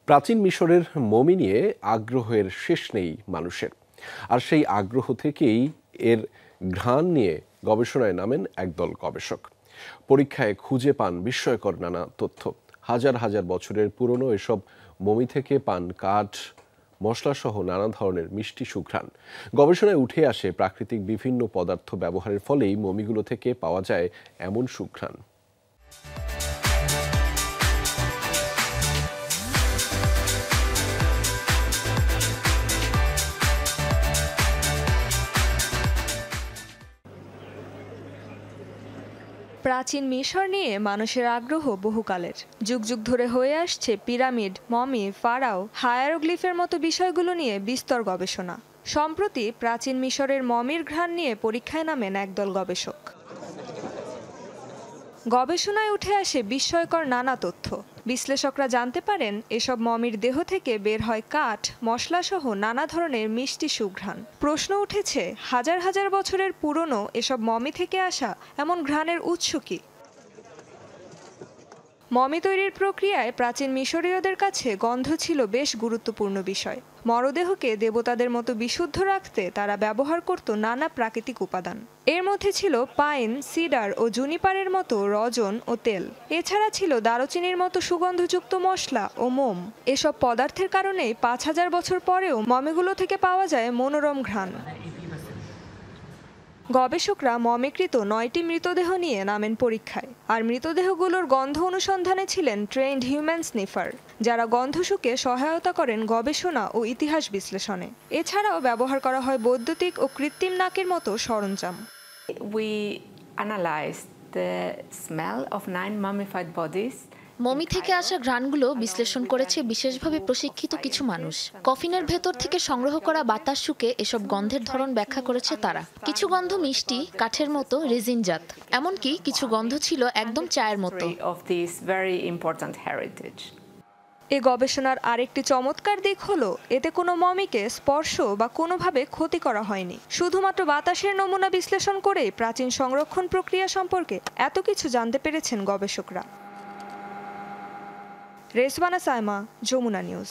প্রাচীন মিশরের মমি নিয়ে আগ্রহের শেষ নেই মানুষের। আর সেই আগ্রহ থেকেই এর ঘ্রাণ নিয়ে গবেষণায় নামেন একদল গবেষক। পরীক্ষায় খুঁজে পান বিস্ময়কর নানা তথ্য। হাজার হাজার বছরের পুরনো এসব মমি থেকে পান কাঠ, মশলাসহ নানা ধরনের মিষ্টি সুঘ্রাণ। গবেষণায় উঠে আসে প্রাকৃতিক বিভিন্ন পদার্থ ব্যবহারের ফলেই মমিগুলো থেকে পাওয়া যায় এমন সুঘ্রাণ। প্রাচীন মিশর নিয়ে মানুষের আগ্রহ বহুকালের। যুগ যুগ ধরে হয়ে আসছে পিরামিড, মমি, ফারাও, হায়ারোগ্লিফের মতো বিষয়গুলো নিয়ে বিস্তর গবেষণা। সম্প্রতি প্রাচীন মিশরের মমির ঘ্রাণ নিয়ে পরীক্ষায় নামেন একদল গবেষক। গবেষণায় উঠে আসে বিস্ময়কর নানা তথ্য। বিশ্লেষকরা জানতে পারেন এসব মমির দেহ থেকে বের হয় কাঠ, মশলাসহ নানা ধরনের মিষ্টি সুঘ্রাণ। প্রশ্ন উঠেছে, হাজার হাজার বছরের পুরনো এসব মমি থেকে আসা এমন ঘ্রাণের উৎস কী? মমি তৈরির প্রক্রিয়ায় প্রাচীন মিশরীয়দের কাছে গন্ধ ছিল বেশ গুরুত্বপূর্ণ বিষয়। মরদেহকে দেবতাদের মতো বিশুদ্ধ রাখতে তারা ব্যবহার করত নানা প্রাকৃতিক উপাদান। এর মধ্যে ছিল পাইন, সিডার ও জুনিপারের মতো রজন ও তেল। এছাড়া ছিল দারুচিনির মতো সুগন্ধযুক্ত মশলা ও মোম। এসব পদার্থের কারণেই ৫,০০০ বছর পরেও মমিগুলো থেকে পাওয়া যায় মনোরম ঘ্রাণ। গবেষকরা মমিকৃত ৯টি মৃতদেহ নিয়ে নামেন পরীক্ষায়। আর মৃতদেহগুলোর গন্ধ অনুসন্ধানে ছিলেন ট্রেন্ড হিউম্যান স্নিফার, যারা গন্ধ শুঁকে সহায়তা করেন গবেষণা ও ইতিহাস বিশ্লেষণে। এছাড়াও ব্যবহার করা হয় বৈদ্যুতিক ও কৃত্রিম নাকের মতো সরঞ্জাম। We analyzed the smell of 9 mummified bodies. Mummy থেকে আসা ঘ্রাণগুলো বিশ্লেষণ করেছে বিশেষভাবে প্রশিক্ষিত কিছু মানুষ। কফিনের ভেতর থেকে সংগ্রহ করা বাতাস শুঁকে এসব গন্ধের ধরন ব্যাখ্যা করেছে তারা। কিছু গন্ধ মিষ্টি, কাঠের মতো, রেজিনজাত। এমনকি কিছু গন্ধ ছিল একদম চায়ের মতো। এ গবেষণার আরেকটি চমৎকার দিক হলো, এতে কোনো মমিকে স্পর্শ বা কোনোভাবে ক্ষতি করা হয়নি। শুধুমাত্র বাতাসের নমুনা বিশ্লেষণ করেই প্রাচীন সংরক্ষণ প্রক্রিয়া সম্পর্কে এত কিছু জানতে পেরেছেন গবেষকরা। রেজওয়ানা সাইমা, যমুনা নিউজ।